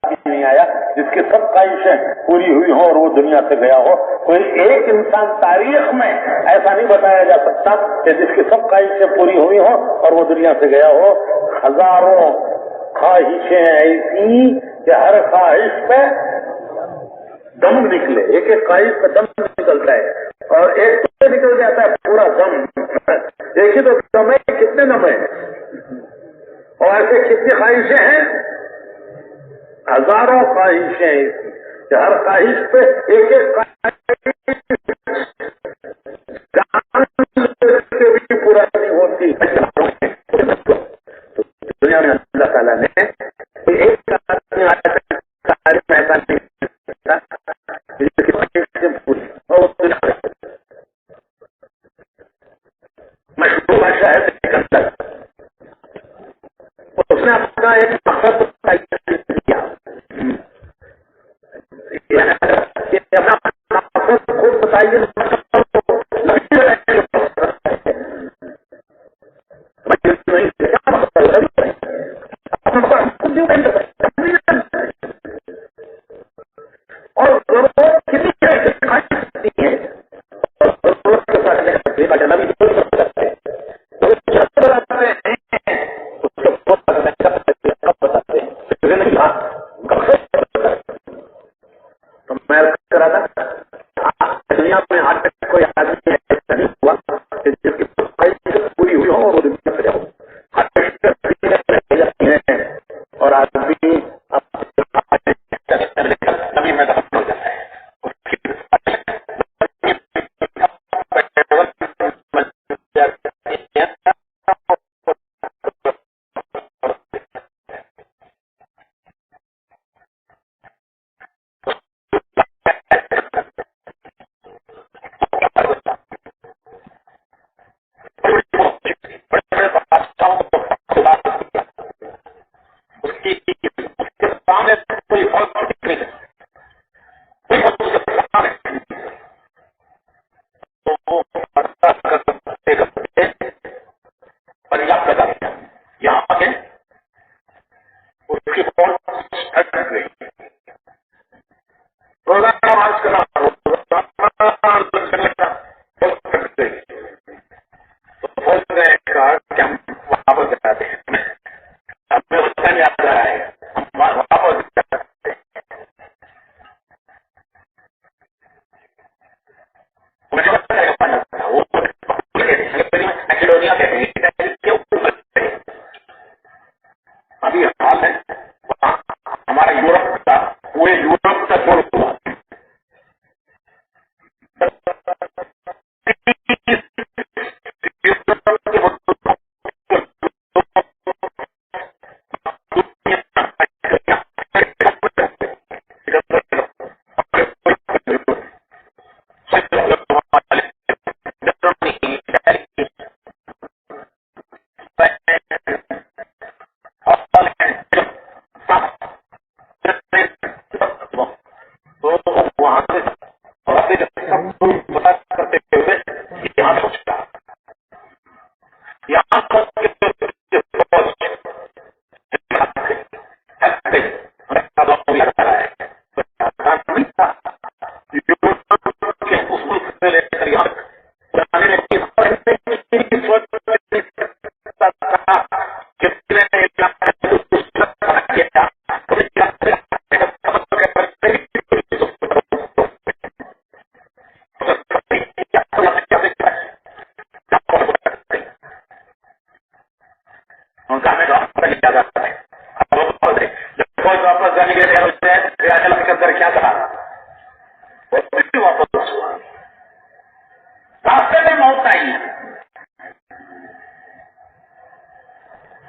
آدمی نہیں آیا جس کی سب خواہشیں پوری ہوئی ہوں اور وہ دنیا سے گیا ہو. کوئی ایک انسان تاریخ میں ایسا نہیں بتایا جا سکتا کہ جس کی سب خواہشیں پوری ہوئی ہوں اور وہ دنیا سے گیا ہو. ہزاروں خواہشیں ایسی کہ ہر خواہش پہ دم نکلے، ایک ایک خواہش پہ دم نکلتا ہے اور ایک تو نکل جاتا ہے پورا دم. دیکھیے تو دم ہے کتنے دم ہے اور ایسے کتنی خواہشیں ہیں، ہزاروں خواہشیں ایسی کہ ہر خواہش پہ ایک ایک سے بھی پورا نہیں ہوتی. دنیا میں اللہ تعالیٰ نے ایک آدمی ایسا نہیں مشہور بادشاہ ہے سکندر، اس نے اپنا ایک مقصد کیا، اپنا مقصد خود بتائیے.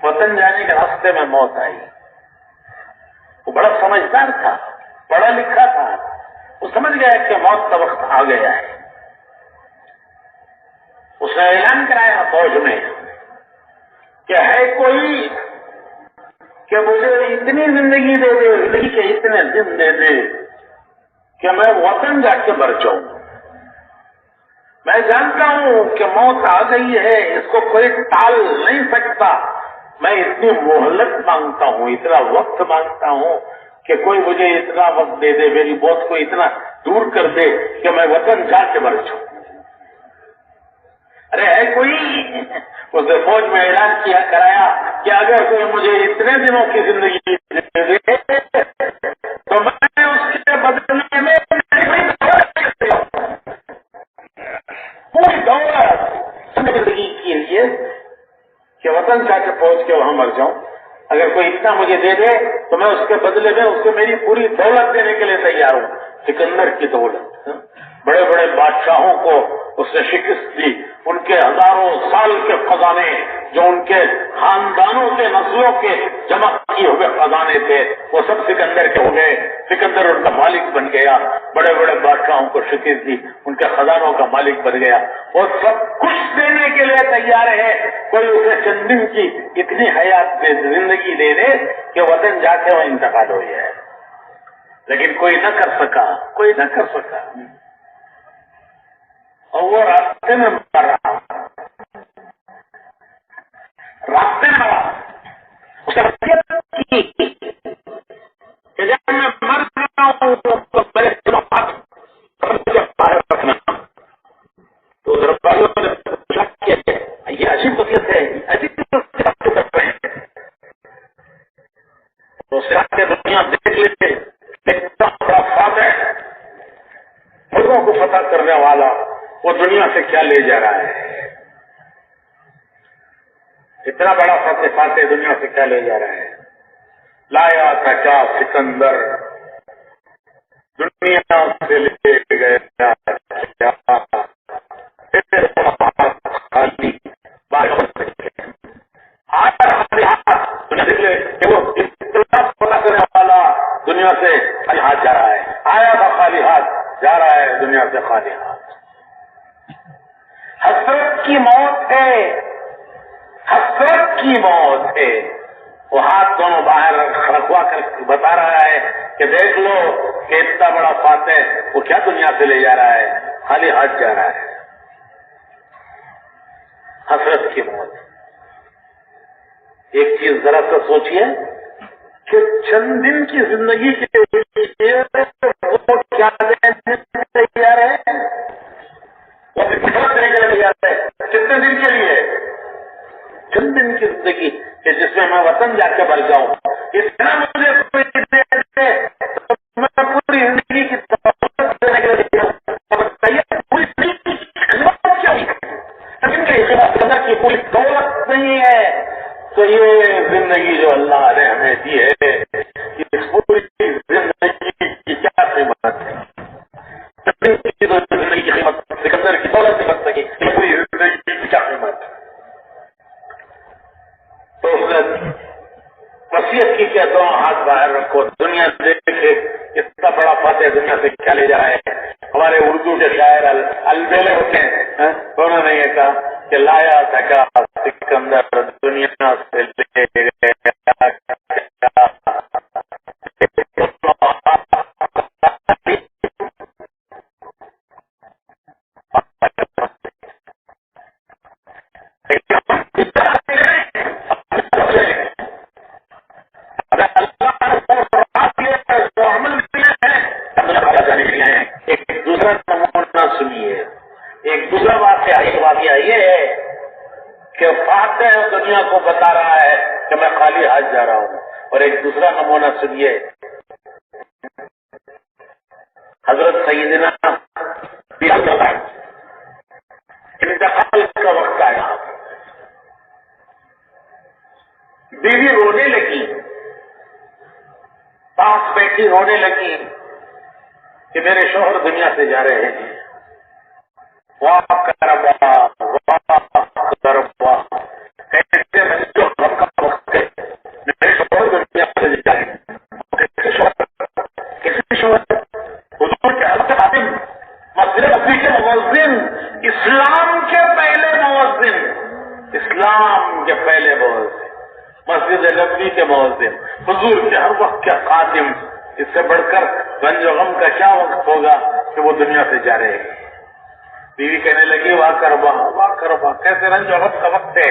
وطن جانے کے راستے میں موت آئی. وہ بڑا سمجھدار تھا، پڑھا لکھا تھا، وہ سمجھ گیا کہ موت کا وقت آ گیا ہے. اس نے اعلان کرایا فوج میں کہ ہے کوئی کہ مجھے اتنی زندگی دے دے، زندگی کے اتنے دن دے دے کہ میں وطن جا کے مر جاؤں. میں جانتا ہوں کہ موت آ گئی ہے، اس کو کوئی ٹال نہیں سکتا. میں اتنی مہلت مانگتا ہوں، اتنا وقت مانگتا ہوں کہ کوئی مجھے اتنا وقت دے دے، میری موت کو اتنا دور کر دے کہ میں وطن جا کے مر جاؤں۔ ارے ہے کوئی؟ اس نے فوج میں اعلان کیا کرایا کہ اگر کوئی مجھے اتنے دنوں کی زندگی دے دے تو میں اس کے بدلے میں پوری دولت زندگی کے لیے کہ وطن جا کے پہنچ کے وہاں مر جاؤں، اگر کوئی اتنا مجھے دے دے تو میں اس کے بدلے میں اس کو میری پوری دولت دینے کے لیے تیار ہوں۔ سکندر کی دولت، بڑے بڑے بادشاہوں کو اس نے شکست دی، ان کے ہزاروں سال کے خزانے جو ان کے خاندانوں کے نسلوں کے جمع کیے ہوئے خزانے تھے وہ سب سکندر کے ہو گئے، سکندر ان کا مالک بن گیا، بڑے بڑے بادشاہوں کو شکست دی، ان کے خزانوں کا مالک بن گیا، وہ سب کچھ دینے کے لیے تیار ہے، کوئی اسے چند دن کی اتنی حیات زندگی دے دے کہ وطن جا کے وہ انتقال ہو جائے، لیکن کوئی نہ کر سکا، کوئی نہ کر سکا، اور وہ راستے میں مر رہا، راستے میں اسے کی کہ جب میں مر رہا ہوں تو میرے باہر رکھنا، تو درباریوں نے پوچھا کہ یہ عجیب وصیت ہے، عجیب دنیا دیکھ لیتے، اتنا بڑا فاتح، ملکوں کو فتح کرنے والا، وہ دنیا سے کیا لے جا رہا ہے؟ اتنا بڑا فاتح دنیا سے کیا لے جا رہا ہے؟ لایا تھا کیا سکندر دنیا سے لے گیا کیا؟ کرنے والا دنیا سے خالی ہاتھ جا رہا ہے، آیا تھا خالی ہاتھ، جا رہا ہے دنیا سے خالی ہاتھ۔ حسرت کی موت ہے، حسرت کی موت ہے، وہ ہاتھ دونوں باہر رکھوا کر بتا رہا ہے کہ دیکھ لو کہ اتنا بڑا فاتح وہ کیا دنیا سے لے جا رہا ہے، خالی ہاتھ جا رہا ہے۔ حسرت کی موت۔ ایک چیز ذرا سا سوچئے کہ چند دن کی زندگی کے لیے وہ کیا دینے تیار ہے، وہ دینے کے لیے تیار ہے، کتنے دن کے لیے؟ چند دن کی زندگی کہ جس میں میں وطن جا کے مر جاؤں، اتنا مجھے کوئی دے دے تو میں پوری زندگی کی دولت دینے کے لیے پوری زندگی کی خدمت چاہیے، لیکن کہ خدمت کی پوری دولت نہیں ہے، تو یہ زندگی جو اللہ نے ہمیں دی ہے اس پوری زندگی کی کیا قیمت ہے؟ زندگی کی قیمت سکندر کی دولت نہیں بن سکی، پوری زندگی کی کیا قیمت؟ تو اس نے وصیت کی کہ دونوں ہاتھ باہر رکھو، دنیا دیکھے اتنا بڑا فاتح دنیا سے کیا لے جا رہا ہے۔ ہمارے اردو کے شاعر البیلے ہوتے ہیں، انہوں نے یہ کہا کہ لایا تھا کیا سکندر دنیا سے لے گیا، ایک دوسرا نمونہ سنیے، ایک دوسرا واقعہ یہ ہے کہ فاتح دنیا کو بتا رہا ہے کہ میں خالی ہاتھ جا رہا ہوں، اور ایک دوسرا نمونہ سنیے، حضرت سیدنا انتقال کا وقت آیا، بیوی رونے لگی، پاس بیٹھی رونے لگی کہ میرے شوہر دنیا سے جا رہے ہیں، واہ کربا واہ کربا، کیسے جو غم کا وقت ہے، میرے شوہر دنیا سے جا رہے ہیں، کیسے شوہر حضور کے حضرت خادم، مسجد نبوی کے مؤذن، اسلام کے پہلے مؤذن، اسلام کے پہلے مؤذن، مسجد نبوی کے مؤذن، حضور کے ہر وقت کے خادم، اس سے بڑھ کر رنج و غم کا کیا وقت ہوگا کہ وہ دنیا سے جا رہے ہیں۔ بیوی کہنے لگی واہ کربا، کیسے رنج و غم کا وقت ہے۔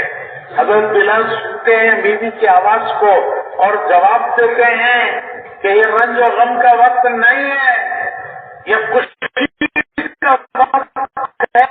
حضرت بلال سنتے ہیں بیوی کی آواز کو اور جواب دیتے ہیں کہ یہ رنج و غم کا وقت نہیں ہے، یہ خوشی کا وقت ہے۔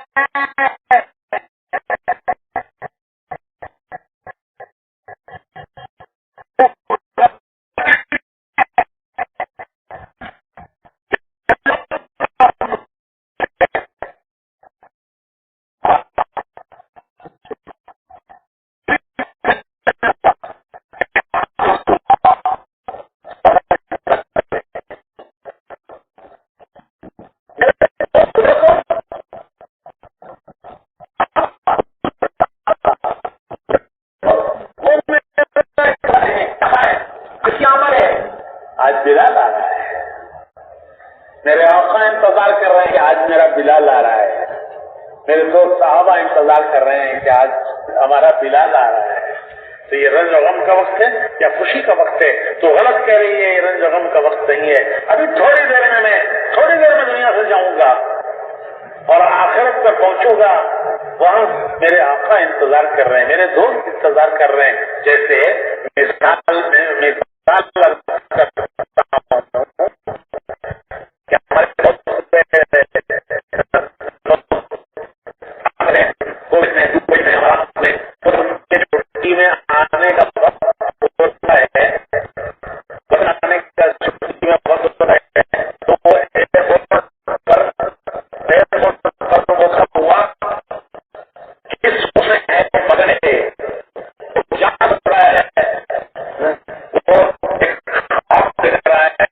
آج بلال آ رہا ہے، میرے آقا انتظار کر رہے ہیں کہ آج میرا بلال آ رہا ہے، میرے دوست صحابہ انتظار کر رہے ہیں کہ آج ہمارا بلال آ رہا ہے۔ تو یہ رنج و غم کا وقت ہے یا خوشی کا وقت ہے؟ تو غلط کہہ رہی ہے، یہ رنج و غم کا وقت نہیں ہے۔ ابھی تھوڑی دیر میں دنیا سے جاؤں گا اور آخرت پر پہنچوں گا، وہاں میرے آقا انتظار کر رہے ہیں، میرے دوست انتظار کر رہے ہیں۔ جیسے مثال آنے کا وقت ہوتا ہے، بنانے کا چھٹی میں وقت ہوتا ہے، تو ہوا کس میں ہے بدن ہے جان رہا ہے، وہ دیکھ رہا ہے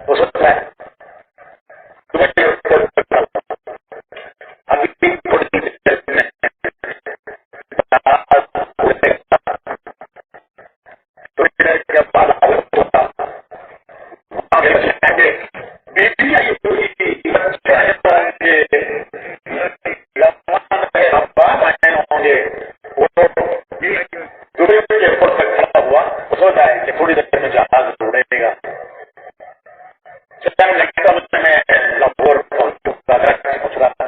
ہو سکتا ہے تھوڑی دیر میں جہاز اڑے گا۔ میں لاہور پہنچ رہا تھا،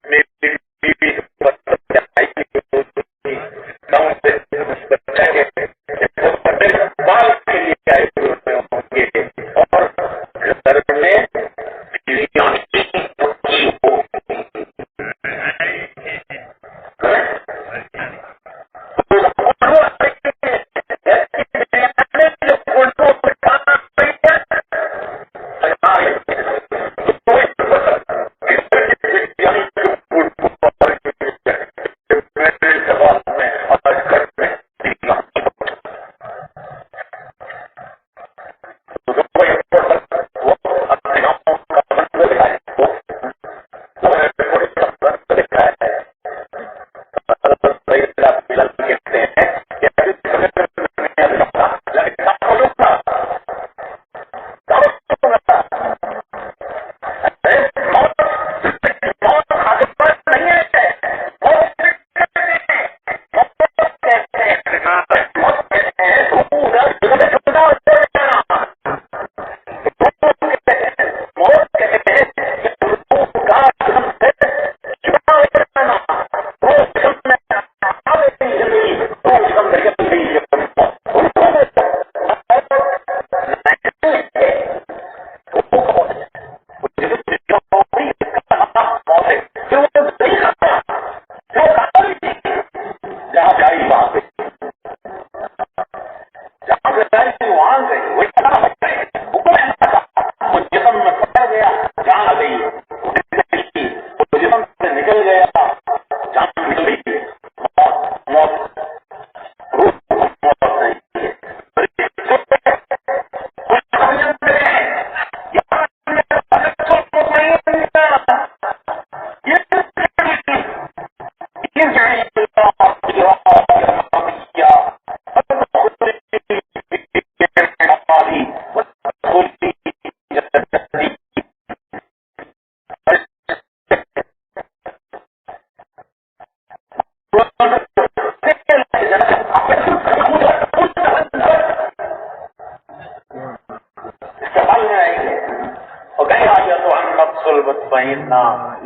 میری بیوی گاؤں سے بچہ بال کے لیے آئے ہوئے ہوں گے اور گھر میں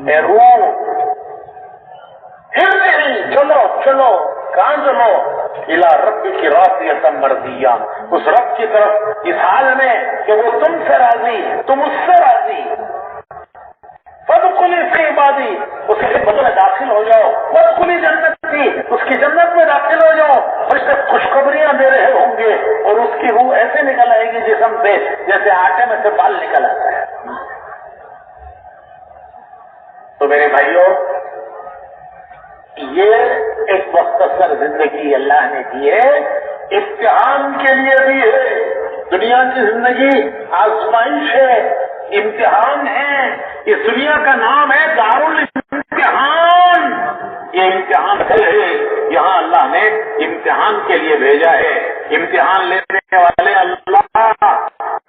اے روح، پھر نہیں چلو؟ کہاں چلو؟ الا رب کی راضیۃ مرضیہ، اس رب کی طرف اس حال میں کہ وہ تم سے راضی، تم اس سے راضی۔ فادخلی فی عبادی، اس کے بدلے داخل ہو جاؤ۔ وادخلی جنتی، اس کی جنت میں داخل ہو جاؤ۔ فرشتے خوشخبریاں دے رہے ہوں گے اور اس کی روح ایسے نکل آئے گی جسم سے جیسے آٹے میں سے بال نکل آتا ہے۔ تو میرے بھائیوں، یہ ایک مختصر زندگی اللہ نے دی ہے، امتحان کے لیے بھی ہے۔ دنیا کی زندگی آزمائش ہے، امتحان ہے۔ اس دنیا کا نام ہے دارالامتحان۔ یہ امتحان ہے، یہاں اللہ نے امتحان کے لیے بھیجا ہے۔ امتحان لینے والے اللہ،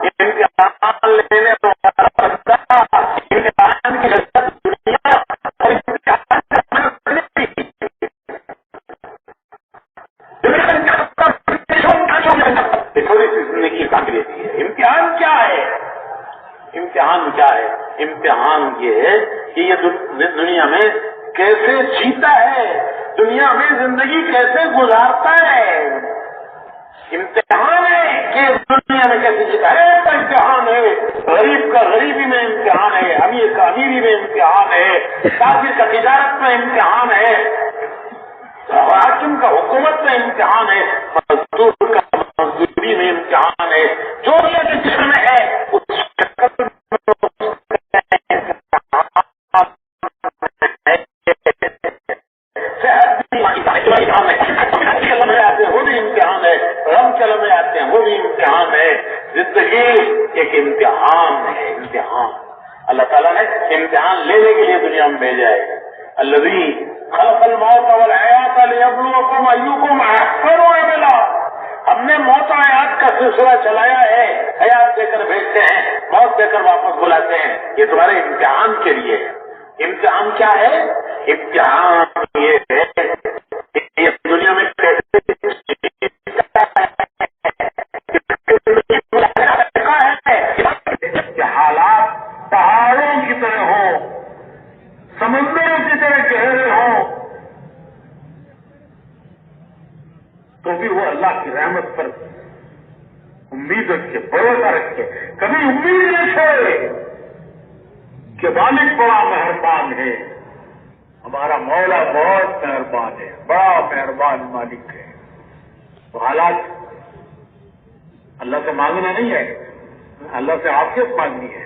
امتحان لینے والا بندہ، امتحان کی لذت دنیا اور امتحان تھوڑی سی زندگی کا لیتی ہے۔ امتحان کیا ہے؟ امتحان کیا ہے؟ امتحان یہ ہے کہ یہ دنیا میں کیسے جیتا ہے، دنیا میں زندگی کیسے گزارتا ہے۔ امتحان ہے کہ دنیا میں کیسے جیتا ہے، ایک امتحان ہے۔ غریب کا غریبی میں امتحان ہے، امیر کا امیری میں امتحان ہے، تاجر کا تجارت میں امتحان ہے، حاکم کا حکومت میں امتحان ہے، مزدور کا مزدوری میں امتحان ہے۔ جو بھی جسم میں ہے اس شکل میں لمحے آتے ہیں وہ بھی امتحان ہے۔ زندگی ایک امتحان ہے، امتحان۔ اللہ تعالیٰ نے امتحان لینے کے لیے دنیا میں بھیجا ہے۔ الذی خلق الموت والحیات لیبلوکم ایکم احسن عملا۔ ہم نے موت و حیات کا سلسلہ چلایا ہے، حیات دے کر بھیجتے ہیں، موت دے کر واپس بلاتے ہیں۔ یہ تمہارے امتحان کے لیے ہے۔ امتحان کیا ہے؟ امتحان یہ ہے کہ دنیا میں کیسے حالات پہاڑوں کی طرح ہوں، سمندروں کی طرح گہرے ہوں، تو بھی وہ اللہ کی رحمت پر امید رکھے، بھروسہ رکھے، کبھی امید نہیں چھوڑے کہ مالک بڑا مہربان ہے، ہمارا مولا بہت مہربان ہے، بڑا مہربان مالک ہے۔ تو حالات اللہ سے مانگنا نہیں ہے، اللہ سے عافیت مانگنی ہے۔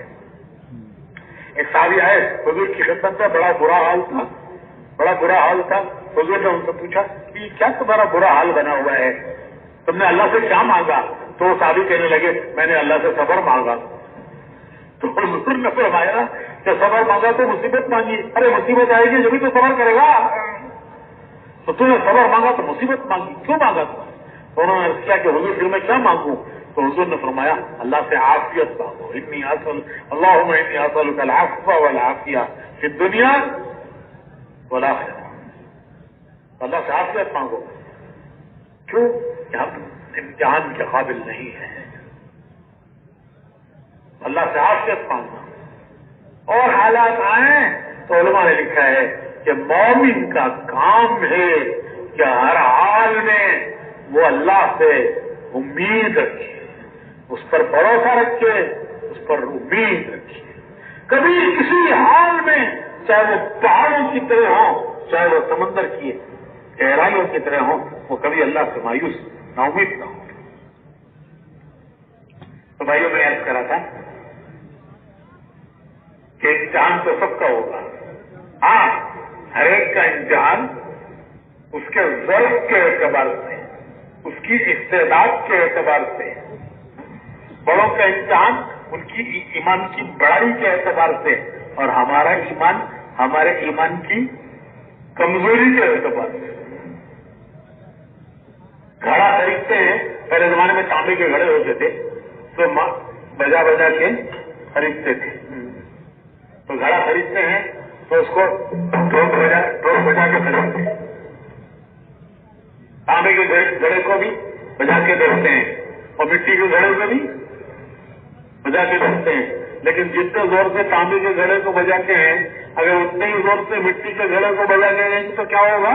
ایک صحابی آئے حضور کی خدمت میں، بڑا برا حال تھا۔ حضور نے ان سے پوچھا کہ کیا تمہارا برا حال بنا ہوا ہے، تم نے اللہ سے کیا مانگا؟ تو وہ صحابی کہنے لگے میں نے اللہ سے صبر مانگا۔ تو حضور نے فرمایا کہ صبر مانگا تو مصیبت مانگی، ارے مصیبت آئے گی جبھی تو صبر کرے گا، تو تم نے صبر مانگا تو مصیبت مانگی، کیوں مانگا تم؟ تو انہوں نے کیا کہ حضور پھر میں کیا مانگوں؟ تو حضور نے فرمایا اللہ سے عافیت مانگو، اللہم انی اسألک العفو والعافیہ فی الدنیا والآخرہ۔ اللہ سے عافیت مانگو، کیوں کہ ہم امتحان کے قابل نہیں ہیں۔ اللہ سے عافیت مانگنا، اور حالات آئیں تو علماء نے لکھا ہے کہ مومن کا کام ہے کہ ہر حال میں وہ اللہ سے امید رکھے، اس پر بھروسہ رکھے، اس پر امید رکھے۔ کبھی کسی حال میں چاہے وہ پہاڑوں کی طرح ہوں، چاہے وہ سمندر کی گہرائیوں کی طرح ہوں، وہ کبھی اللہ سے مایوس نا امید نہ ہو۔ تو بھائیوں میں عرض کرا تھا کہ امتحان تو سب کا ہوگا، ہاں ہر ایک کا امتحان اس کے ضرورت کے اعتبار سے، اس کی استعداد کے اعتبار سے، بڑوں کا امتحان ان کی ایمان کی بڑائی کے اعتبار سے، اور ہمارا ایمان ہمارے ایمان کی کمزوری کے اعتبار سے۔ گھڑا خریدتے ہیں، پہلے زمانے میں تانبے کے گھڑے ہوتے تھے تو بجا بجا کے خریدتے تھے، تو گھڑا خریدتے ہیں تو اس کو ٹوک بجا کے خریدتے ہیں، تانبے کے گھڑے کو بھی بجا کے دیکھتے ہیں اور مٹی کے گھڑے کو بھی بجا کے دیکھتے ہیں، لیکن جتنے زور سے تانبے کے گھڑے کو بجاتے ہیں اگر اتنے ہی زور سے مٹی کے گھڑے کو بجا کے دیں گے تو کیا ہوگا؟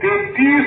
33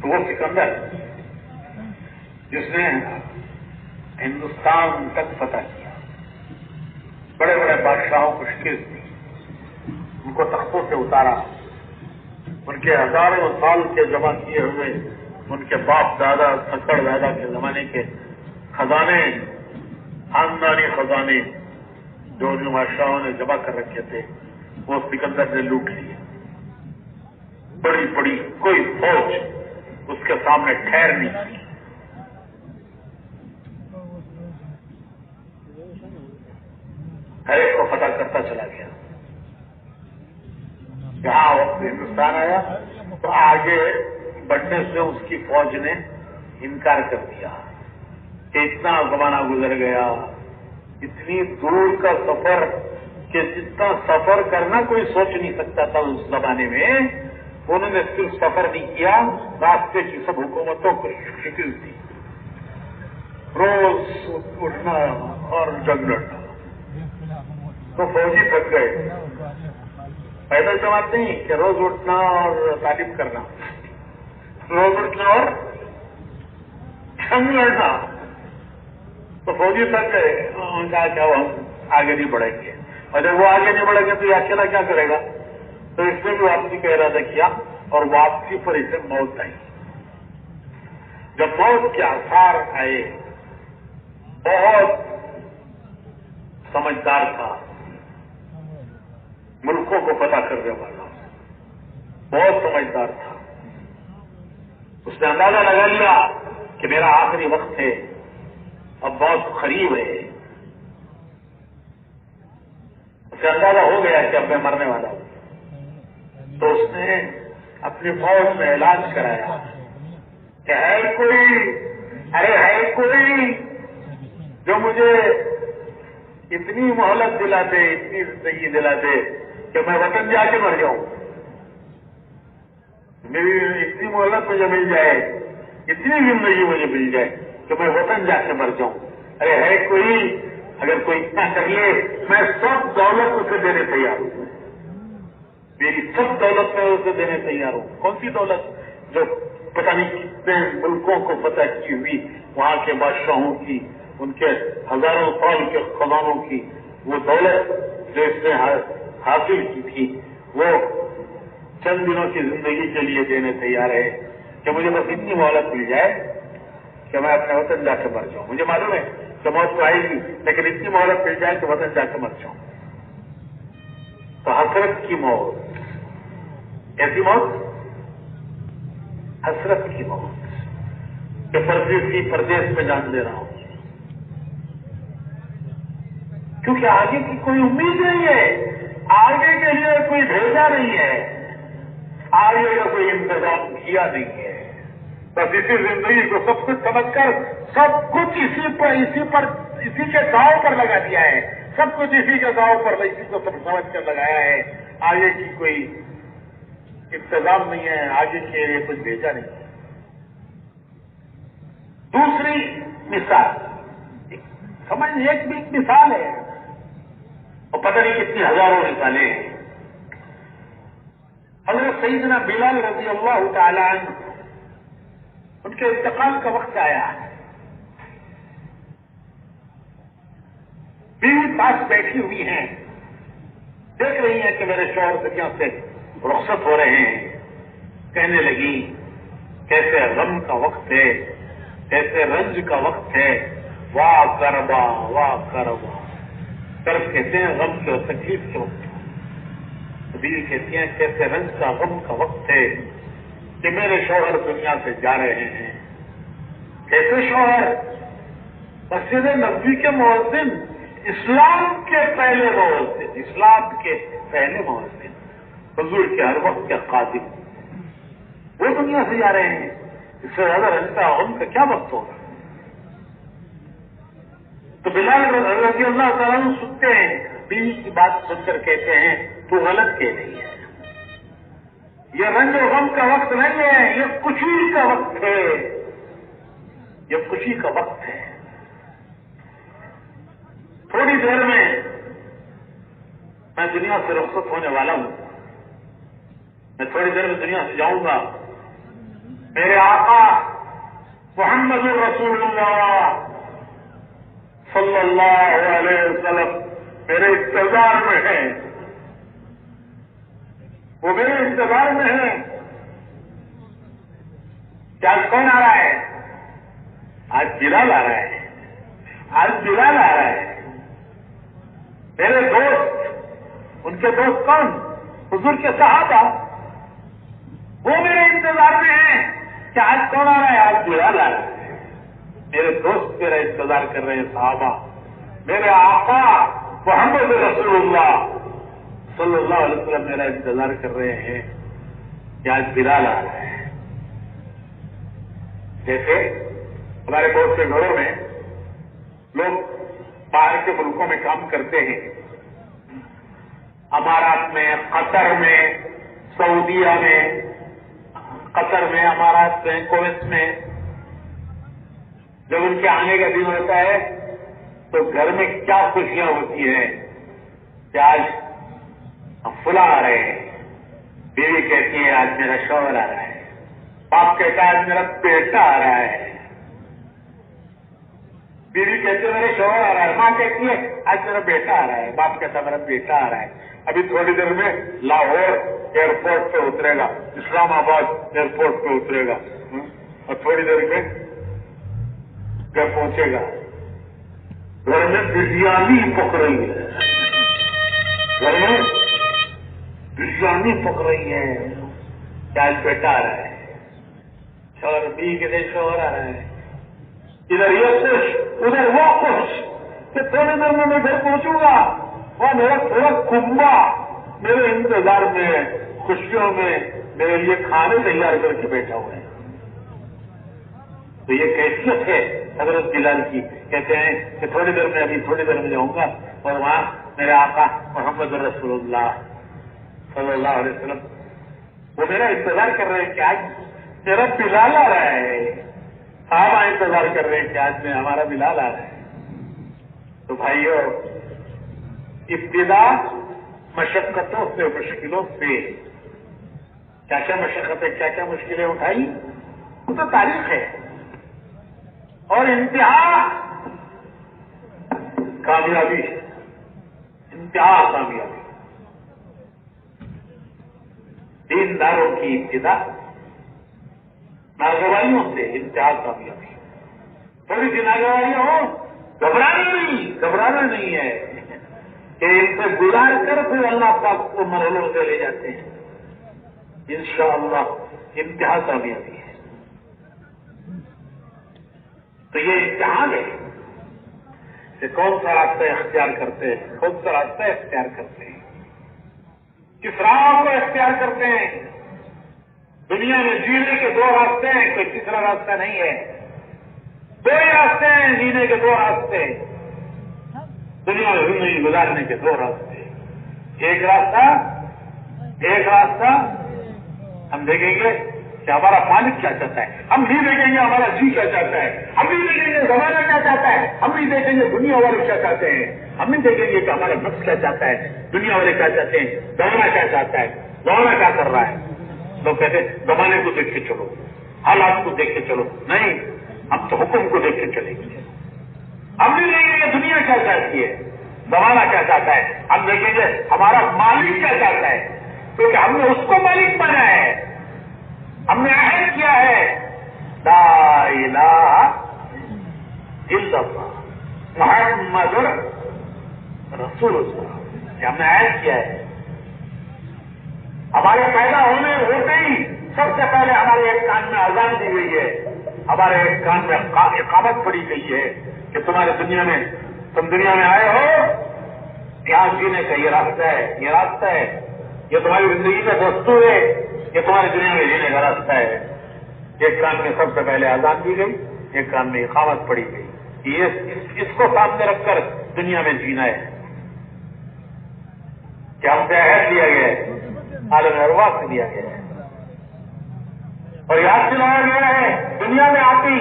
تو وہ سکندر جس نے ہندوستان تک فتح کیا، بڑے بڑے بادشاہوں کو شکست دی، ان کو تختوں سے اتارا، ان کے ہزاروں سال کے جمع کیے ہوئے ان کے باپ دادا سکڑ دادا کے زمانے کے خزانے، خاندانی خزانے جو ان بادشاہوں نے جمع کر رکھے تھے، وہ سکندر نے لوٹ لیے۔ بڑی بڑی کوئی فوج اس کے سامنے ٹھہر نہیں تھی۔ ہر ایک کو فتح کرتا چلا گیا۔ جہاں وقت ہندوستان آیا تو آگے بڑھنے سے اس کی فوج نے انکار کر دیا کہ اتنا زمانہ گزر گیا، اتنی دور کا سفر کہ جتنا سفر کرنا کوئی سوچ نہیں سکتا تھا اس زمانے میں، انہوں نے صرف سفر نہیں کیا، راستے کی سب حکومتوں کو شکست دی، روز اٹھنا اور جنگ لڑنا۔ تو فوجی تھک گئے، پیدل جماعت نہیں کہ روز اٹھنا اور تعلیم کرنا، روز اٹھنا اور جنگ لڑنا۔ تو فوجی تھک گئے، انہوں نے کہا کہ ہم آگے نہیں بڑھیں گے، اور جب وہ آگے نہیں بڑھیں گے تو یہ اکیلا کیا کرے گا؟ تو اس نے بھی واپسی کا ارادہ کیا اور واپسی پر اسے موت آئی۔ جب موت کے آثار آئے، بہت سمجھدار تھا، ملکوں کو فتح کرنے والا، بہت سمجھدار تھا۔ اس نے اندازہ لگا لیا کہ میرا آخری وقت ہے، اب بہت قریب ہے۔ اسے اندازہ ہو گیا کہ اب میں مرنے والا ہوں، تو اس نے اپنی فوج میں اعلان کرایا کہ ہے کوئی، ارے ہے کوئی جو مجھے اتنی مہلت دلا دے، اتنی زندگی دلا دے کہ میں وطن جا کے مر جاؤں، میری اتنی مہلت مجھے مل جائے، اتنی زندگی مجھے مل جائے کہ میں وطن جا کے مر جاؤں۔ ارے ہے کوئی، اگر کوئی اتنا کر لے، میں سب دولت اسے دینے تیار ہوں، میری سب دولت میں اسے دینے تیار ہوں۔ کون سی دولت؟ جو پتہ نہیں کتنے ملکوں کو فتح کی ہوئی، وہاں کے بادشاہوں کی، ان کے ہزاروں سال کے خزانوں کی وہ دولت جو اس نے حاصل کی تھی، وہ چند دنوں کی زندگی کے لیے دینے تیار ہے کہ مجھے بس اتنی مہلت مل جائے کہ میں اپنے وطن جا کے مر جاؤں۔ مجھے معلوم ہے کہ موت تو آئے گی، لیکن اتنی مہلت مل جائے کہ وطن جا کے مر جاؤں۔ تو حسرت کی موت، ایسی موت، حسرت کی موت کہ پردیس میں جان دے رہا ہوں، کیونکہ آگے کی کوئی امید نہیں ہے، آگے کے لیے کوئی بھیجا نہیں ہے، آگے کا کوئی انتظام کیا نہیں ہے۔ بس اسی زندگی کو سب کچھ سمجھ کر سب کچھ اسی کے داؤ پر لگا دیا ہے، سب کچھ اسی کے داؤ پر اسی کو سب سمجھ کر لگایا ہے، آگے کی کوئی انتظام نہیں ہے، آگے کے لیے کچھ بھیجا نہیں ہے۔ دوسری مثال، سمجھ ایک بھی مثال ہے اور پتہ نہیں کتنی ہزاروں مثالیں ہیں۔ حضرت سیدنا بلال رضی اللہ تعالی عنہ، ان کے انتقال کا وقت آیا، بیوی پاس بیٹھی ہوئی ہیں، دیکھ رہی ہیں کہ میرے شوہر دنیا سے رخصت ہو رہے ہیں، کہنے لگی کیسے غم کا وقت ہے، کیسے رنج کا وقت ہے، واہ کربا واہ کربا۔ کرب کہتے ہیں غم کے اور تکلیف کے وقت، بیوی کہتی ہیں کیسے رنج کا غم کا وقت ہے کہ میرے شوہر دنیا سے جا رہے ہیں۔ کیسے شوہر؟ مسجد نبوی کے مؤذن، اسلام کے پہلے مؤذن، اسلام کے پہلے مؤذن، حضور کے ہر وقت کے قادم، وہ دنیا سے جا رہے ہیں، اس سے زیادہ رنج کا غم کا کیا وقت ہوگا؟ تو بلال رضی اللہ تعالیٰ عنہ سنتے ہیں، بیوی کی بات سن کر کہتے ہیں تو غلط کہہ رہی ہے، یہ رنج و غم کا وقت نہیں ہے، یہ خوشی کا وقت ہے، یہ خوشی کا وقت ہے۔ تھوڑی دیر میں دنیا سے رخصت ہونے والا ہوں، میں تھوڑی دیر میں دنیا سے جاؤں گا، میرے آقا محمد رسول اللہ صلی اللہ علیہ وسلم میرے انتظار میں ہیں، وہ میرے انتظار میں ہیں. کیا کون آ رہا ہے؟ آج بلال آ رہا ہے، آج بلال آ رہا ہے. میرے دوست، ان کے دوست کون؟ حضور کے صحابہ. وہ میرے انتظار میں ہیں کہ آج کون آ رہا ہے؟ آج بلال آ رہا ہے. میرے دوست میرا انتظار کر رہے ہیں، صحابہ. میرے آقا محمد رسول اللہ صلی اللہ علیہ وسلم میرا انتظار کر رہے ہیں کہ آج بلال آ رہا ہے. جیسے ہمارے بہت سے گھروں میں لوگ باہر کے ملکوں میں کام کرتے ہیں، امارات میں، قطر میں، سعودیہ میں، قطر میں، امارات میں، کویت میں. جب ان کے آنے کا دن ہوتا ہے تو گھر میں کیا خوشیاں ہوتی ہیں کہ آج فلاں آ رہے ہیں. بیوی کہتی ہے آج میرا شوہر آ رہا ہے، باپ کہتا ہے آج میرا بیٹا آ رہا ہے. بیوی کہتی ہے میرے شوہر آ رہا ہے، ماں کہتی ہے آج میرا بیٹا آ رہا ہے، باپ کہتا ہے میرا بیٹا آ رہا ہے. ابھی تھوڑی دیر میں لاہور ایئرپورٹ پہ اترے گا، اسلام آباد ایئرپورٹ پہ اترے گا، اور تھوڑی دیر میں گھر پہنچے گا. گھر میں بریانی پک رہی ہے، گھر میں بریانی پک رہی ہے کہ آج بیٹا آ رہا ہے. شوہر بیوی کے دے شوہر آ رہا ہے. ادھر یہ خوش ادھر وہ خوش کہ تھوڑی دیر میں گھر پہنچوں گا اور میرا تھوڑا کنبا میرے انتظار میں خوشیوں میں میرے لیے کھانے تیار کر کے بیٹھا ہوا ہے. تو یہ کیفیت ہے حضرت بلال کی. کہتے ہیں کہ تھوڑی دیر میں، ابھی تھوڑی دیر میں جاؤں گا اور وہاں میرے آقا محمد رسول اللہ صلی اللہ علیہ وسلم وہ میرا انتظار کر رہے ہیں کہ آج میرا بلال آ رہا ہے. صحابہ انتظار کر رہے ہیں کہ آج میں ہمارا بلال آ رہا ہے. تو بھائیو، ابتدا مشقتوں سے، مشکلوں سے. کیا کیا مشقتیں، کیا کیا مشکلیں اٹھائی، وہ تو تاریخ ہے. اور انتہا کامیابی، انتہا کامیابی. دینداروں کی ابتدا ناگوائیوں سے، انتہا کامیابی. تھوڑی سی ناگوائیاں ہو، گھبرانا نہیں ہے کہ ان سے گزار کر پھر اللہ پاک کو مرحلوں سے لے جاتے ہیں. انشاءاللہ انتہا کامیابی ہے. تو یہ امتحان ہے کہ کون سا راستہ اختیار کرتے ہیں، کون سا راستہ اختیار کرتے ہیں، کس راہ کو اختیار کرتے ہیں. دنیا میں جینے کے دو راستے ہیں، کوئی تیسرا راستہ نہیں ہے. دو ہی راستے ہیں جینے کے، دو راستے دنیا میں زندگی گزارنے کے، دو راستے. ایک راستہ ہم دیکھیں گے کہ ہمارا مالک کیا چاہتا ہے، ہم نہیں دیکھیں گے ہمارا جی کیا چاہتا ہے، ہم نہیں دیکھیں گے زمانہ کیا چاہتا ہے، ہم نہیں دیکھیں گے دنیا والے کیا چاہتے ہیں، ہم نہیں دیکھیں گے کہ ہمارا نفس کیا چاہتا ہے، دنیا والے کیا چاہتے ہیں، زمانہ کیا چاہتا ہے، زمانہ کیا کر رہا ہے. لوگ کہتے ہیں زمانے کو دیکھ کے چلو، حالات کو دیکھ کے چلو. نہیں، ہم تو حکم کو دیکھ کے چلیں گے. ہم نہیں دیکھیں گے دنیا کیا چاہتی ہے، زمانہ کیا چاہتا ہے، ہم دیکھیں گے ہمارا مالک کیا چاہتا ہے، کیونکہ ہم نے اس کو مالک بنا ہے. ہم نے عہد کیا ہے لا الہ الا اللہ محمد رسول اللہ. ہم نے عہد کیا ہے. ہمارے پیدا ہونے ہوتے ہی سب سے پہلے ہمارے ایک کان میں اذان دی گئی ہے، ہمارے ایک کان میں اقامت پڑی گئی ہے کہ تمہارے تم دنیا میں آئے ہو، یہاں جینے کا یہ راستہ ہے، یہ راستہ ہے، یہ تمہاری زندگی کا دستور ہے، یہ تمہاری دنیا میں جینے کا راستہ ہے. ایک کان میں سب سے پہلے اذان دی گئی، ایک کان میں اقامت پڑی گئی. اس کو سامنے رکھ کر دنیا میں جینا ہے. کیا ہم سے عہد لیا گیا ہے، عالم ارواح سے لیا گیا ہے، اور یاد دلایا گیا ہے. دنیا میں آتی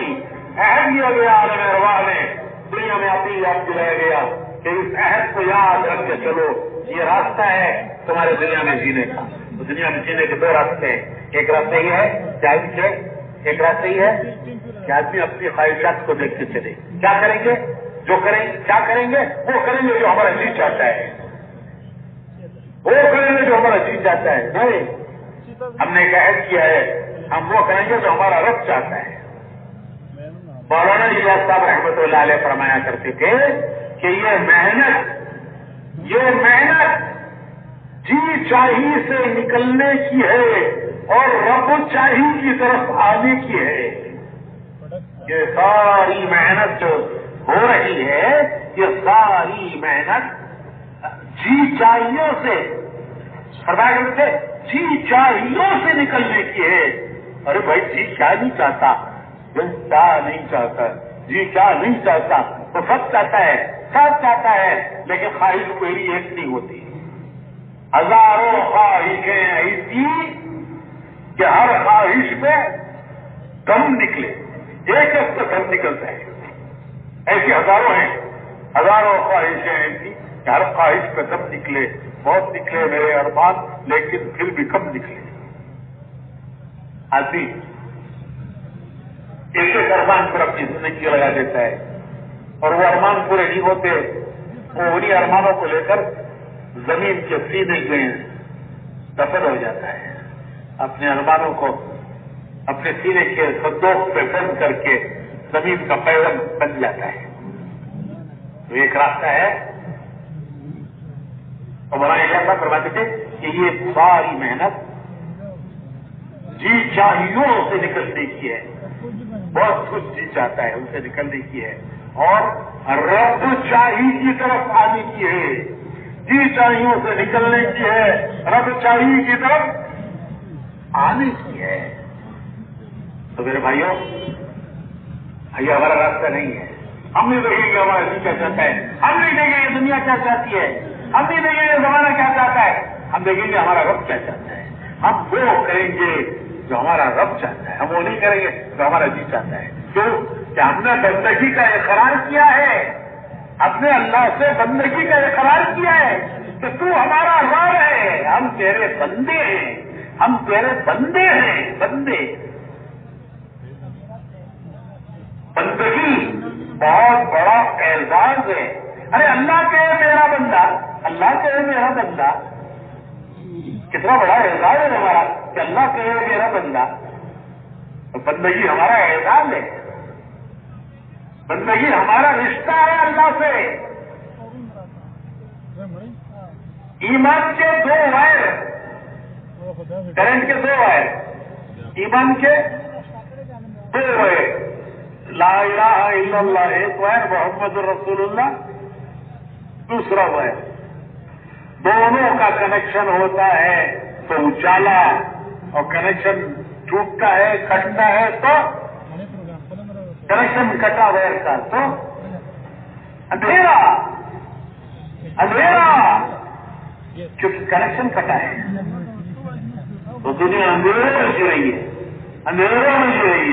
عہد لیا گیا عالم ارواح نے، دنیا میں آتی یاد دلایا گیا کہ اس عہد کو یاد رکھ کے چلو، یہ راستہ ہے تمہارے دنیا میں جینے کا. تو دنیا میں جینے کے دو راستے ہیں. ایک راستہ یہ ہے ایک راستہ یہ ہے کہ آدمی اپنی خواہشات کو دیکھ کے چلے. کیا کریں گے؟ کیا کریں گے؟ وہ کریں گے جو ہمارا جی چاہتا ہے. وہ کریں گے جو ہمارا جی چاہتا ہے. نہیں، ہم نے ایک عہد کیا ہے، ہم وہ کریں گے جو ہمارا رب چاہتا ہے. مولانا الیاس صاحب رحمۃ اللہ علیہ فرمایا کرتے تھے کہ یہ محنت جی چاہی سے نکلنے کی ہے اور رب چاہی کی طرف آنے کی ہے. یہ ساری محنت جو ہو رہی ہے، یہ ساری محنت جی چاہیوں سے فرمایا کرتے تھے، جی چاہیوں سے نکلنے کی ہے. ارے بھائی، جی کیا نہیں چاہتا؟ کیا نہیں چاہتا؟ جی کیا نہیں چاہتا؟ وہ سب چاہتا ہے، لیکن خواہش کوئی ایک نہیں ہوتی. ہزاروں خواہشیں ایسی کہ ہر خواہش پہ دم نکلے، ایک پہ دم نکلتا ہے. ایسی ہزاروں خواہشیں ایسی کہ ہر خواہش پہ دم نکلے. بہت نکلے میرے ارمان، لیکن پھر بھی کم نکلے. آدمی ایک ارمان پر اپنی زندگی لگا دیتا ہے اور وہ ارمان پورے نہیں ہوتے. وہ انہیں ارمانوں کو لے کر زمین کے سینے میں دفن ہو جاتا ہے. اپنے ارمانوں کو اپنے سینے کے صندوق پہ بند کر کے زمین کا پیغام بن جاتا ہے. تو ایک راستہ ہے. اور مولانا الیاس فرماتے تھے کہ یہ ساری محنت جی چاہیوں سے نکلنے کی ہے. بہت کچھ جی چاہتا ہے، ان سے نکلنے کی ہے، اور رب چاہی کی طرف آنے کی ہے. جی چاہیوں سے نکلنے کی ہے، رب چاہی کی طرف آنے کی ہے. تو میرے بھائیوں، یہ ہمارا راستہ نہیں ہے. ہم نہیں دیکھیں گے ہمارا جی کیا چاہتا ہے، ہم نہیں دیکھیں گے دنیا کیا چاہتی ہے، ہم نہیں دیکھیں گے زمانہ کیا چاہتا ہے. ہم دیکھیں گے ہمارا رب کیا چاہتا ہے. ہم وہ کریں گے جو ہمارا رب چاہتا ہے، ہم وہ نہیں کریں گے جو ہمارا جی چاہتا ہے. کیوں کہ ہم نے بندگی کا اقرار کیا ہے، اپنے اللہ سے بندگی کا اقرار کیا ہے کہ تو ہمارا رب ہے، ہم تیرے بندے ہیں، ہم تیرے بندے ہیں. بندگی بہت بڑا اعزاز ہے. ارے اللہ کہے میرا بندہ، اللہ کہے میرا بندہ، کتنا بڑا اعزاز ہے ہمارا کہ اللہ کہے میرا بندہ. بندگی ہمارا اعزاز ہے، بندگی ہمارا رشتہ ہے اللہ سے. ایمان کے دو وائر، کرنٹ کے دو وائر، ایمان کے دو وائر، لا الہ الا اللہ ایک وائر، محمد رسول اللہ دوسرا وائر. دونوں کا کنیکشن ہوتا ہے تو اجالا، اور کنیکشن ٹوٹتا ہے، کٹتا ہے تو کنیکشن کٹا وائر کا تو اندھیرا. کیونکہ کنیکشن کٹا ہے تو دنیا اندھیرے میں جی رہی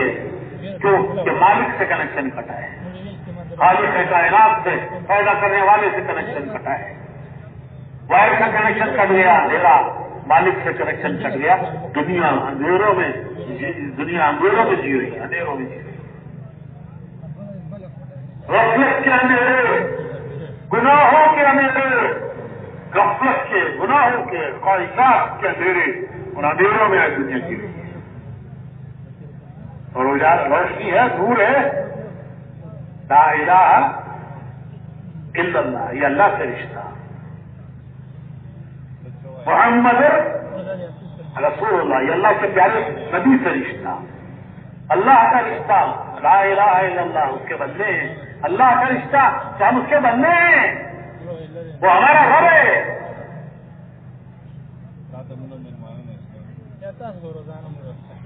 ہے، کیوں کہ مالک سے کنیکشن کٹا ہے، خالق کائنات سے پیدا کرنے والے سے کنیکشن کٹا ہے. وائر کا کنیکشن کٹ گیا، اندھیرا. مالک سے کنیکشن کٹ گیا، دنیا اندھیروں میں جی رہی ہے، اندھیروں میں جی رہی ہے. غفلت کے اندھیرے، گناہوں کے اندھیرے، غفلت کے، گناہوں کے، خواہشات کے اندھیرے، ان اندھیروں میں آج دنیا جی رہی ہے. اور روشنی ہے، نور ہے، لا الہ الا اللہ، یہ اللہ سے رشتہ. محمد رسول اللہ، یہ اللہ کے پیارے نبی سے رشتہ، اللہ کا رشتہ. لا الہ الا اللہ، اس کے بندے ہیں. اللہ کا رشتہ کہ ہم اس کے بندے ہیں، وہ ہمارا رب ہے.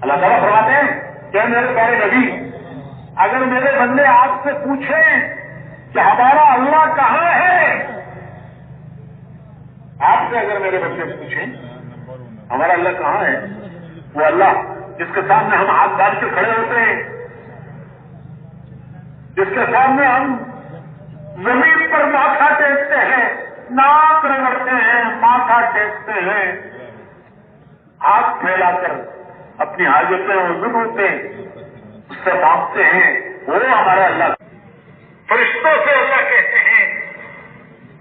اللہ تعالیٰ فرماتے ہیں کہ میرے پیارے نبی، اگر میرے بندے آپ سے پوچھیں کہ ہمارا اللہ کہاں ہے، آپ سے اگر میرے بندے پوچھیں ہمارا اللہ کہاں ہے، وہ اللہ جس کے سامنے ہم ہاتھ باندھ کے کھڑے ہوتے ہیں، جس کے سامنے ہم زمین پر ماتھا ٹیکتے ہیں، ناک رگڑتے ہیں، ماتھا ٹیکتے ہیں، ہاتھ پھیلا کر اپنی حاجتیں اور ضرورتیں اس سے مانگتے ہیں، وہ ہمارا اللہ۔ فرشتوں سے اللہ کہتے ہیں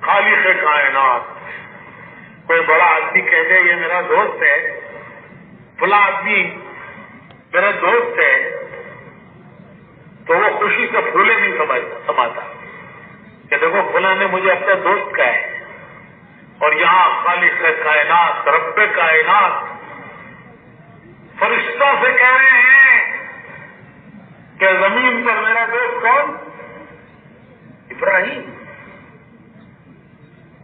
خالق کائنات۔ کوئی بڑا آدمی کہتے یہ میرا دوست ہے، فلاں آدمی میرا دوست ہے، تو وہ خوشی سے پھولے نہیں سماتا کہ دیکھو فلاں نے مجھے اپنا دوست کہا ہے۔ اور یہاں خالق کائنات، رب کائنات فرشتوں سے کہہ رہے ہیں کہ زمین پر میرا دوست کون؟ ابراہیم۔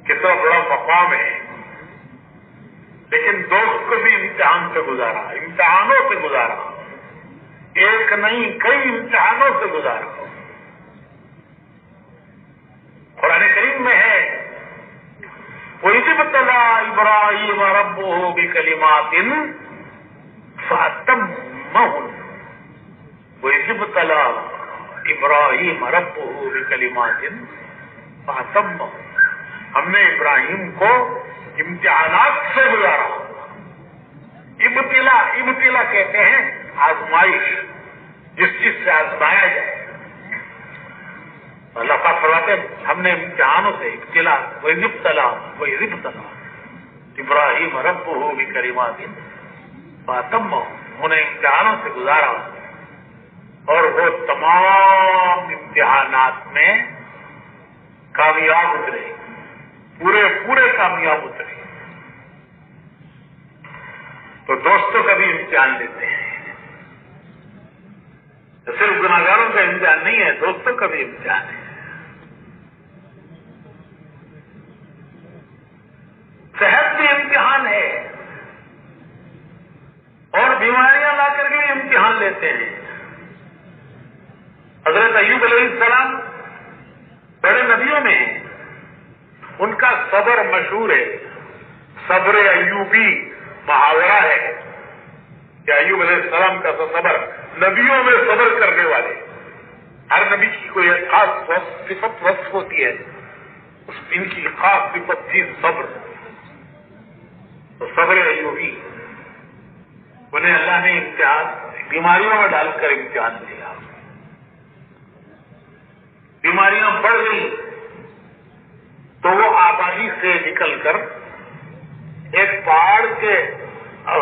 کتنا بڑا مقام ہے، لیکن دوست کو بھی امتحان سے گزارا، امتحانوں سے گزارا، ایک نہیں کئی امتحانوں سے گزارا۔ قرآن کریم میں ہے وَإِذِ ابْتَلَىٰ إِبْرَاهِيمَ رَبُّهُ بِكَلِمَاتٍ فَأَتَمَّهُنَّ۔ وَإِذِ ابْتَلَىٰ إِبْرَاهِيمَ رَبُّهُ بِكَلِمَاتٍ فَأَتَمَّهُنَّ۔ ہم نے ابراہیم کو امتحانات سے گزارا۔ ابتلا کہتے ہیں آزمائش، جس چیز سے آزمایا جائے۔ اللہ پاک فرماتے ہیں ہم نے امتحانوں سے ابتلا ابراہیم ربہ بکلمات فاتمہن، انہیں امتحانوں سے گزارا اور وہ تمام امتحانات میں کامیاب اترے، پورے کامیاب اترے۔ تو دوستوں کا بھی امتحان لیتے ہیں، صرف گناہگاروں کا امتحان نہیں ہے، دوستوں کا بھی امتحان ہے۔ صحت بھی امتحان ہے، اور بیماریاں لا کر کے امتحان لیتے ہیں۔ حضرت ایوب علیہ السلام بڑے نبیوں میں ہیں، ان کا صبر مشہور ہے، صبر ایوبی محاورہ ہے کہ ایوب علیہ السلام کا تو صبر، نبیوں میں صبر کرنے والے، ہر نبی کی کوئی خاص صفت وصف ہوتی ہے، ان کی خاص صفت تھی صبر۔ تو صبر ایوبی، انہیں اللہ نے امتحان بیماریوں میں ڈال کر امتحان دیا، بیماریاں بڑھ گئی تو وہ آبادی سے نکل کر ایک پہاڑ کے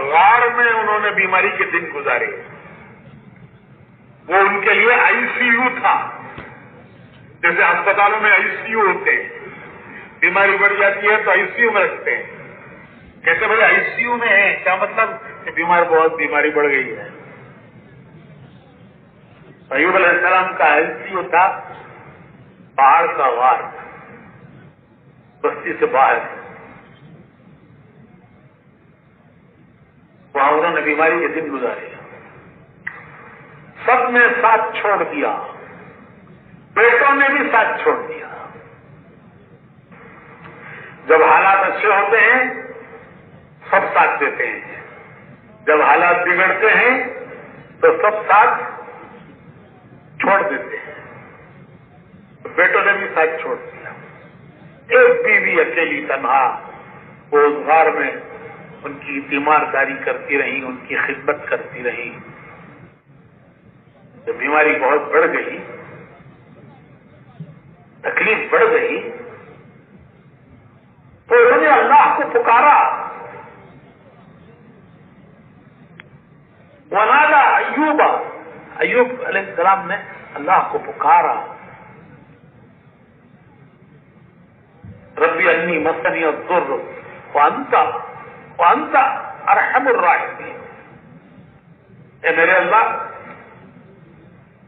غار میں انہوں نے بیماری کے دن گزارے۔ وہ ان کے لیے آئی سی یو تھا، جیسے اسپتالوں میں آئی سی یو ہوتے ہیں، بیماری بڑھ جاتی ہے تو آئی سی یو میں رکھتے ہیں، کہتے بھائی آئی سی یو میں ہے، کیا مطلب کہ بیماری بڑھ گئی ہے۔ ایوب علیہ السلام کا آئی سی یو تھا پہاڑ کا غار، بستی سے باہر، وہاں انہوں نے بیماری کے دن گزارے، سب نے ساتھ چھوڑ دیا، بیٹوں نے بھی ساتھ چھوڑ دیا۔ جب حالات اچھے ہوتے ہیں سب ساتھ دیتے ہیں، جب حالات بگڑتے ہیں تو سب ساتھ چھوڑ دیتے ہیں۔ بیٹوں نے بھی ساتھ چھوڑ دیا، ایک بیوی اکیلی تنہا وہ اس غار میں ان کی تیمارداری کرتی رہی، ان کی خدمت کرتی رہی۔ جب بیماری بہت بڑھ گئی، تکلیف بڑھ گئی، تو انہوں نے اللہ کو پکارا، ونادى ایوب علیہ السلام نے اللہ کو پکارا، ربی انی مسنی الضر وانت ارحم الراحمین۔ اے میرے اللہ،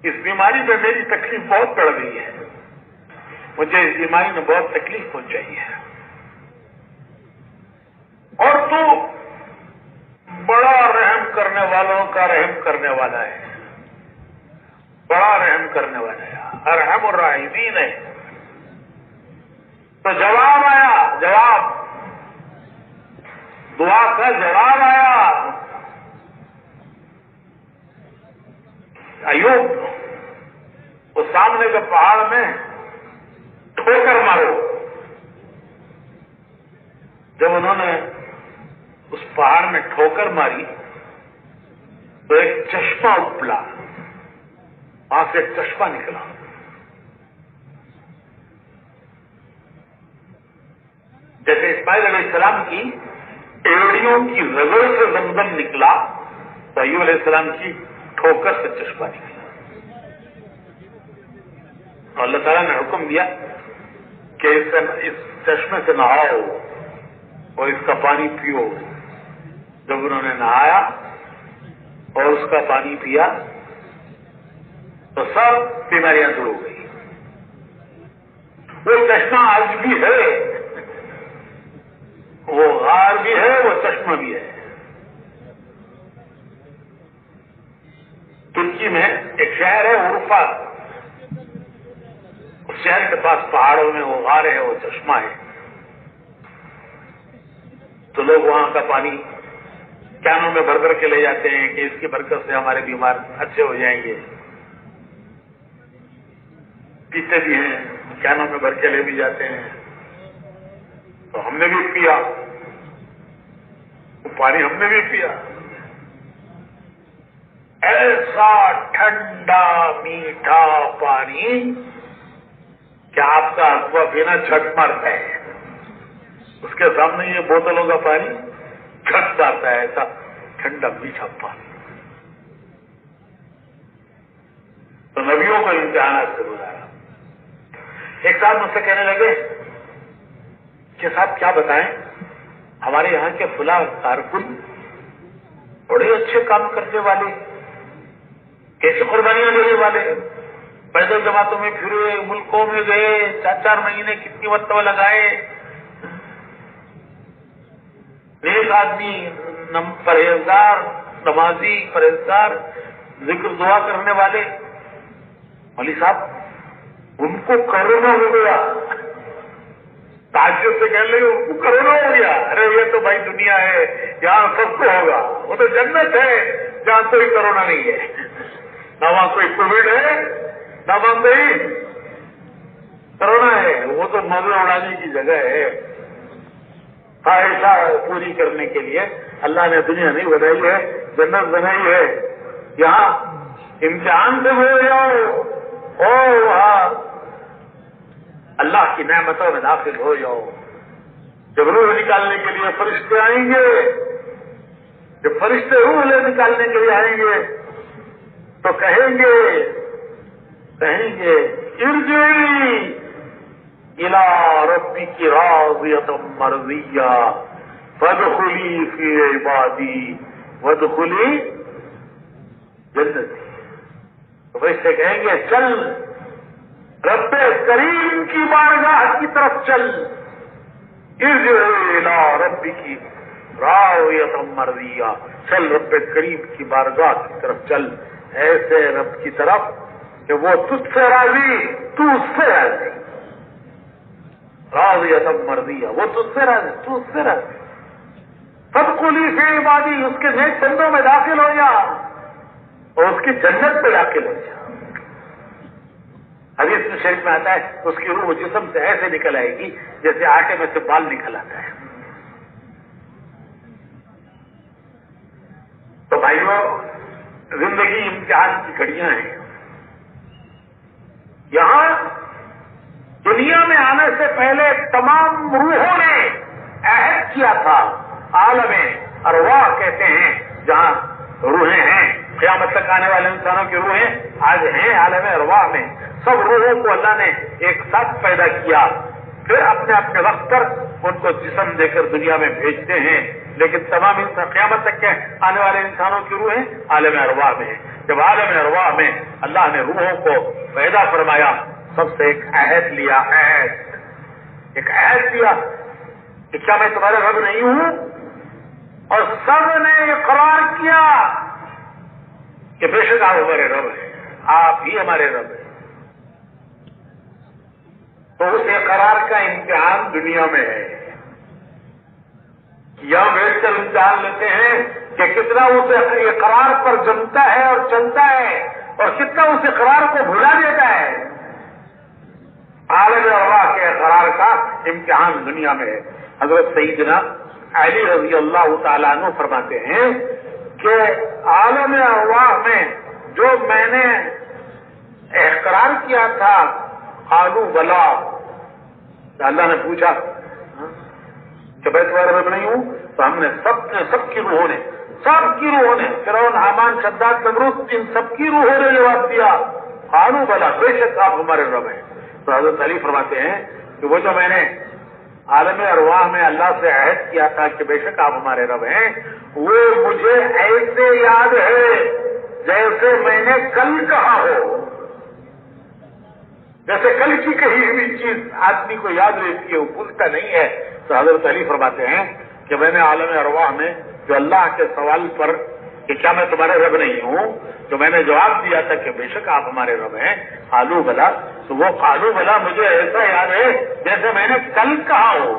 اس بیماری میں میری تکلیف بہت بڑھ گئی ہے، مجھے اس بیماری میں بہت تکلیف پہنچائی ہے، اور تو بڑا رحم کرنے والوں کا رحم کرنے والا ہے، بڑا رحم کرنے والا ہے، ارحم الراحمین ہے۔ تو جواب آیا، جواب دعا کا جواب آیا، ایوب وہ سامنے کے پہاڑ میں ٹھوکر مارو۔ جب انہوں نے اس پہاڑ میں ٹھوکر ماری تو ایک چشمہ اپلا، وہاں سے ایک چشمہ نکلا. جیسے اسماعیل علیہ السلام کی ایڑیوں کی رگڑ سے زمزم نکلا، تو ایوب علیہ السلام کی ٹھوکر سے چشمہ نکلا. تو اللہ تعالیٰ نے حکم دیا کہ اس چشمے سے نہاؤ اور اس کا پانی پیو. جب انہوں نے نہایا اور اس کا پانی پیا تو سب بیماریاں دور ہو گئی. وہ چشمہ آج بھی ہے، وہ غار بھی ہے، وہ چشمہ بھی ہے. ترکی میں ایک شہر ہے عرفہ، اس شہر کے پاس پہاڑوں میں وہ غار ہے، وہ چشمہ ہے. تو لوگ وہاں کا پانی کینوں میں بھر کر کے لے جاتے ہیں کہ اس کی برکت سے ہمارے بیمار اچھے ہو جائیں گے. پیتے بھی ہیں، کینوں میں بھر کے لے بھی جاتے ہیں. تو ہم نے بھی پیا وہ پانی، ہم نے بھی پیا. ایسا ٹھنڈا میٹھا پانی کہ آپ کا اقوا پینا جھٹ مارتا ہے. اس کے سامنے یہ بوتلوں کا پانی جھٹ مارتا ہے، ایسا ٹھنڈا میٹھا پانی. تو نبیوں کو امتحانات سے گزارا. ایک صاحب مجھ سے کہنے لگے کہ صاحب کیا بتائیں، ہمارے یہاں کے فلاں کارکن بڑے اچھے کام کرنے والے، کیسے قربانیاں دینے والے، پیدل جماعتوں میں پھرے، ملکوں میں گئے، 4 مہینے کتنی مرتبہ لگائے، نیک آدمی، پرہیزگار، نمازی، پرہیزگار، ذکر دعا کرنے والے. مولوی صاحب ان کو کرونا ہو گیا. تعجب سے کہنے لگے ان کو کرونا ہو گیا. ارے یہ تو بھائی دنیا ہے، یہاں سب کو ہوگا. وہ تو جنت ہے جہاں کوئی کرونا نہیں ہے، نہ وہاں کوئی کووڈ ہے، نہ وہاں کوئی کرونا ہے. وہ تو موضوع اڑانے کی جگہ ہے. خواہشہ پوری کرنے کے لیے اللہ نے دنیا نہیں بنائی ہے، جنت بنائی ہے. یہاں امتحان سے ہو جاؤ اور وہاں اللہ کی نعمتوں میں داخل ہو جاؤ. جب روح نکالنے کے لیے فرشتے آئیں گے، جب فرشتے روح لے نکالنے کے لیے آئیں گے تو کہیں گے ارجعی الی ربک راضیۃ مرضیہ فادخلی فی عبادی وادخلی جنتی. تو فرشتے کہیں گے چل رب کریم کی بارگاہ کی طرف چل. ارجعی الی ربک راضیۃ مرضیہ، چل رب کریم کی بارگاہ کی طرف چل، ایسے رب کی طرف کہ وہ تجھ سے راضی، تو اس سے راضی. راضیۃ مرضیہ، وہ تجھ سے راضی، تو اس سے راضی. فادخلی فی عبادی، اس کے نیک بندوں میں داخل ہو جا اور اس کی جنت میں داخل ہو جا. حدیث میں شریف میں آتا ہے اس کی روح جسم سے ایسے نکل آئے گی جیسے آٹے میں سے بال نکل آتا ہے. تو بھائیو، زندگی امتحان کی گھڑیاں ہیں. یہاں دنیا میں آنے سے پہلے تمام روحوں نے عہد کیا تھا. عالم ارواح کہتے ہیں جہاں روحیں ہیں. قیامت تک آنے والے انسانوں کی روحیں آج ہیں عالم ارواح میں. سب روحوں کو اللہ نے ایک ساتھ پیدا کیا، پھر اپنے اپنے وقت پر ان کو جسم دے کر دنیا میں بھیجتے ہیں. لیکن تمام قیامت تک کے آنے والے انسانوں کی روحیں عالم ارواح میں ہیں. جب عالم ارواح میں اللہ نے روحوں کو پیدا فرمایا، سب سے ایک عہد لیا. ایک عہد لیا کہ کیا میں تمہارے رب نہیں ہوں؟ اور سب نے اقرار کیا کہ بے شک آپ ہمارے رب ہیں، آپ ہی ہمارے رب ہیں. تو اس اقرار کا امتحان دنیا میں ہے. یہاں بیٹھ کر امتحان لیتے ہیں کہ کتنا اس اقرار پر جمتا ہے اور چلتا ہے اور کتنا اس اقرار کو بھلا دیتا ہے. عالم ارواح کے اقرار کا امتحان دنیا میں ہے. حضرت سیدنا علی رضی اللہ تعالیٰ عنہ فرماتے ہیں کہ کہ عالم ارواح میں جو میں نے اقرار کیا تھا قالوا بلا، اللہ نے پوچھا کہ میں تمہارا رب نہیں ہوں؟ تو ہم نے سب کی روحوں نے فرعون، حامان، شداد، نمرود، ان سب کی روحوں نے جواب دیا قالوا بلا، بے شک آپ ہمارے رب ہیں۔ تو حضرت علی فرماتے ہیں کہ وہ جو میں نے عالم ارواح میں اللہ سے عہد کیا تھا کہ بے شک آپ ہمارے رب ہیں، وہ مجھے ایسے یاد ہے جیسے میں نے کل کہا ہو، جیسے کل کی کہی ہوئی چیز آدمی کو یاد رہتی ہے، وہ بھولتا نہیں ہے۔ تو حضرت علی فرماتے ہیں کہ میں نے عالم ارواح میں جو اللہ کے سوال پر کہ کیا میں تمہارے رب نہیں ہوں، تو میں نے جواب دیا تھا کہ بے شک آپ ہمارے رب ہیں، قالوا بلا، تو وہ قالوا بلا مجھے ایسا یاد ہے جیسے میں نے کل کہا ہو۔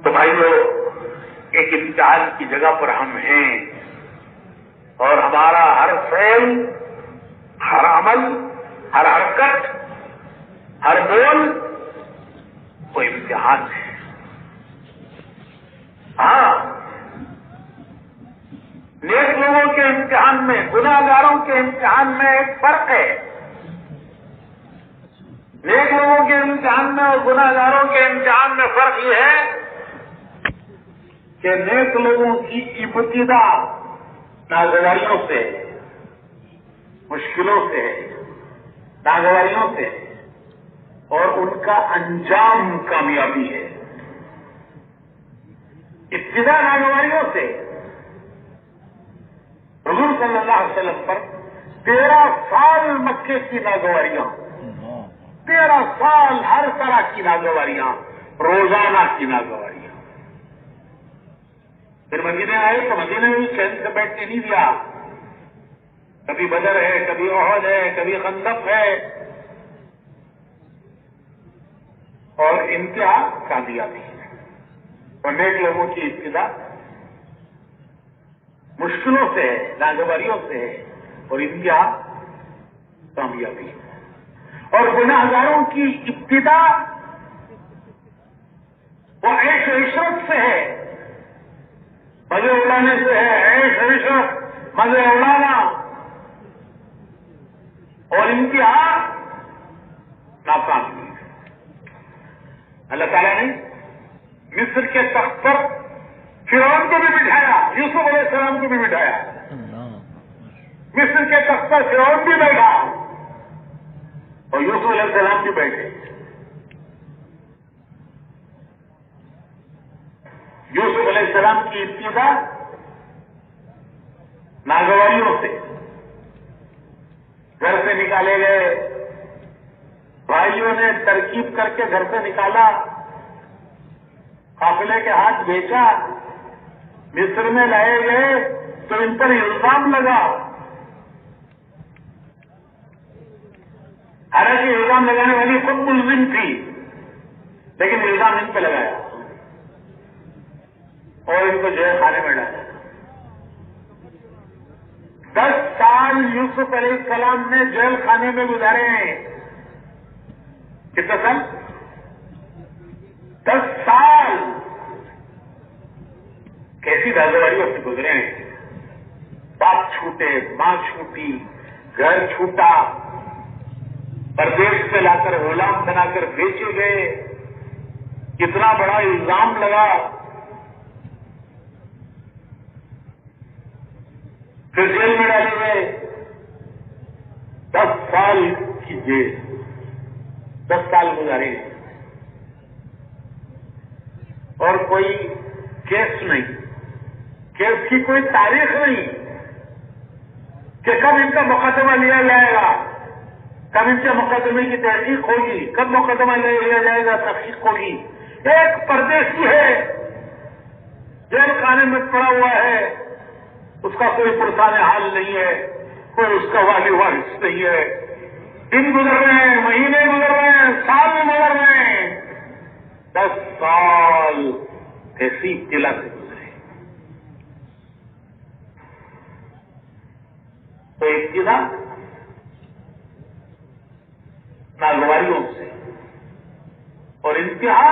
تو بھائیو، ایک امتحان کی جگہ پر ہم ہیں، اور ہمارا ہر فعل، ہر عمل، ہر حرکت، ہر بول وہ امتحان ہے۔ ہاں، نیک لوگوں کے امتحان میں، گناہ گاروں کے امتحان میں ایک فرق ہے۔ نیک لوگوں کے امتحان میں اور گناہ گاروں کے امتحان میں فرق یہ ہے کہ نیک لوگوں کی ابتدا ناگواریوں سے، مشکلوں سے، ناگواریوں سے، اور ان کا انجام کامیابی ہے۔ ابتدا ناگواریوں سے، حضور صلی اللہ علیہ وسلم پر 13 سال مکے کی ناگواریاں، 13 سال ہر طرح کی ناگواریاں، روزانہ کی ناگواریاں۔ پھر مدینے آئے تو مدینے میں چین سے بیٹھنے نہیں دیا، کبھی بدر ہے، کبھی احد ہے، کبھی خندق ہے، اور انتہا کامیابی ہے۔ اور نیک لوگوں کی ابتدا مشکلوں سے ہے، ناگواریوں سے ہے، اور انتہا کامیابی ہے۔ اور گناہ گاروں کی ابتدا وہ عیش و عشرت سے ہے، مزے اڑانے سے ہے، عیش و عشرت، مزے اڑانا، اور انتہا ناکامی۔ اللہ تعالیٰ نے مصر کے تخت پر فرعون کو بھی بٹھایا، یوسف علیہ السلام کو بھی بٹھایا۔ مصر کے تخت پر فرعون بھی بیٹھا اور یوسف علیہ السلام بھی بیٹھے۔ یوسف علیہ السلام کی ابتدا ناگواریوں سے، گھر سے نکالے گئے، بھائیوں نے ترکیب کر کے گھر سے نکالا، قافلے کے ہاتھ بیچا، مصر میں لائے گئے تو ان پر الزام لگا۔ حالانکہ الزام لگانے والی خود ملزم تھی، لیکن الزام ان پہ لگایا اور ان کو جیل خانے میں ڈالا۔ 10 سال یوسف علیہ السلام نے جیل خانے میں گزارے ہیں۔ کتنے سال؟ 10 سال کیسی ناگواریوں سے گزرے ہیں۔ باپ چھوٹے، ماں چھوٹی، گھر چھوٹا، پردیش سے لا کر غلام بنا کر بیچے گئے، کتنا بڑا الزام لگا، پھر جیل میں ڈالے گئے۔ 10 سال کی جیل، 10 سال گزارے، اور کوئی کیس نہیں، کیس کی کوئی تاریخ نہیں کہ کب ان کا مقدمہ لیا جائے گا، کب ان کے مقدمے کی تحقیق ہوگی، کب مقدمہ لیا جائے گا، تحقیق ہوگی۔ ایک پردیسی ہے، جیل خانے میں پڑا ہوا ہے، اس کا کوئی پرسان حال نہیں ہے، کوئی اس کا والی وارث نہیں ہے۔ دن گزر رہے ہیں، مہینے گزر رہے ہیں، سال گزر رہے ہیں، 10 سال ایسی ابتلا سے گزرے۔ تو ابتدا ناگواریوں سے، اور انتہا